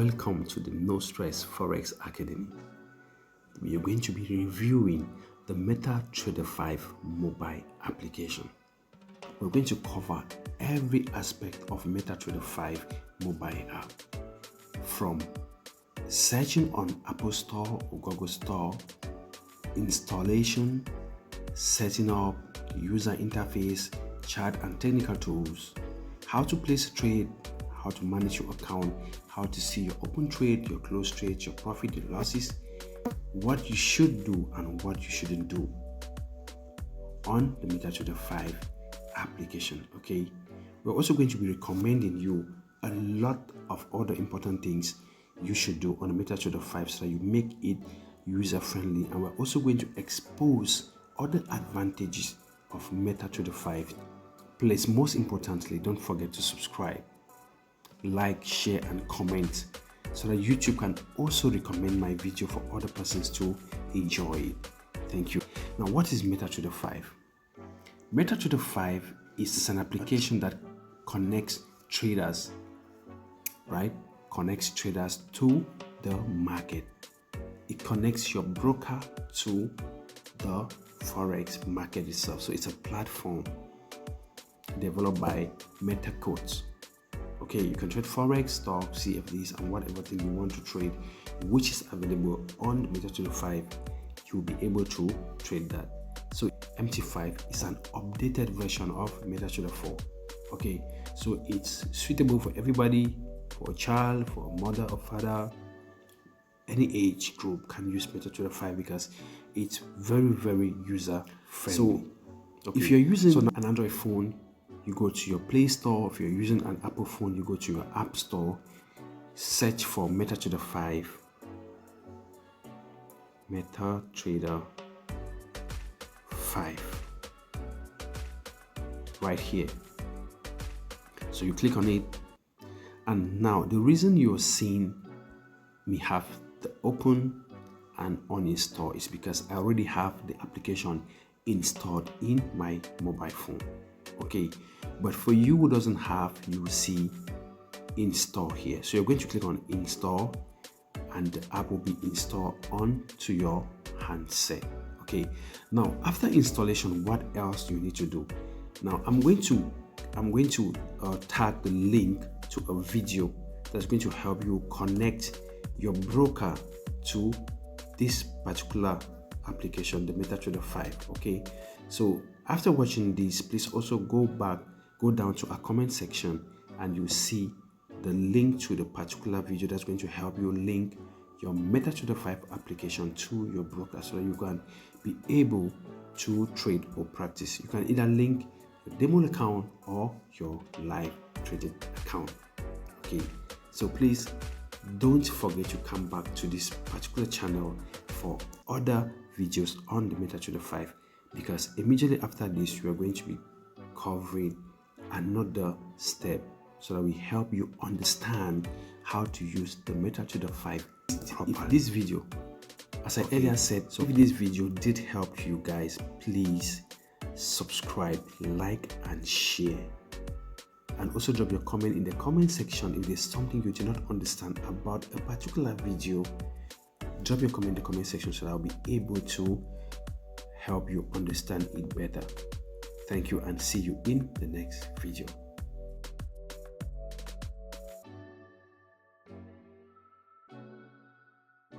Welcome to the No Stress Forex Academy. We are going to be reviewing the MetaTrader 5 mobile application. We're going to cover every aspect of MetaTrader 5 mobile app, from searching on Apple Store or Google Store, installation, setting up, user interface, chart and technical tools, how to place a trade, how to manage your account, how to see your open trade, your close trades, your profit, your losses, what you should do and what you shouldn't do on the MetaTrader 5 application. Okay, we're also going to be recommending you a lot of other important things you should do on the MetaTrader 5 so that you make it user friendly, and we're also going to expose other advantages of MetaTrader 5. Please, most importantly, don't forget to subscribe, like, share and comment so that YouTube can also recommend my video for other persons to enjoy it. Thank you. Now, what is MetaTrader 5? MetaTrader 5 is an application that connects traders, right? Connects traders to the market. It connects your broker to the Forex market itself. So it's a platform developed by MetaCodes. Okay, you can trade Forex, stocks, CFDs, and whatever thing you want to trade, which is available on MetaTrader 5. You'll be able to trade that. So MT5 is an updated version of MetaTrader 4. Okay, so it's suitable for everybody, for a child, for a mother or father. Any age group can use MetaTrader 5 because it's very user friendly. So if you're using an Android phone, you go to your Play Store. If you're using an Apple phone, you go to your App Store, search for MetaTrader 5. MetaTrader 5 right here. So you click on it, and now the reason you're seeing me have the open and uninstall is because I already have the application installed in my mobile phone. Okay, but for you who doesn't have, you will see install here. So you're going to click on install and the app will be installed onto your handset. Okay, now after installation, what else do you need to do? Now I'm going to tag the link to a video that's going to help you connect your broker to this particular application, the MetaTrader 5. Okay, so after watching this, please also go down to our comment section and you see the link to the particular video that's going to help you link your MetaTrader 5 application to your broker so that you can be able to trade or practice. You can either link your demo account or your live trading account. Okay, so please don't forget to come back to this particular channel for other videos on the MetaTrader 5, because immediately after this we are going to be covering another step so that we help you understand how to use the MetaTrader 5 properly. If this video, as I earlier said, so if this video did help you guys, please subscribe, like and share, and also drop your comment in the comment section. If there's something you do not understand about a particular video, drop your comment in the comment section so that I'll be able to help you understand it better. Thank you and see you in the next video.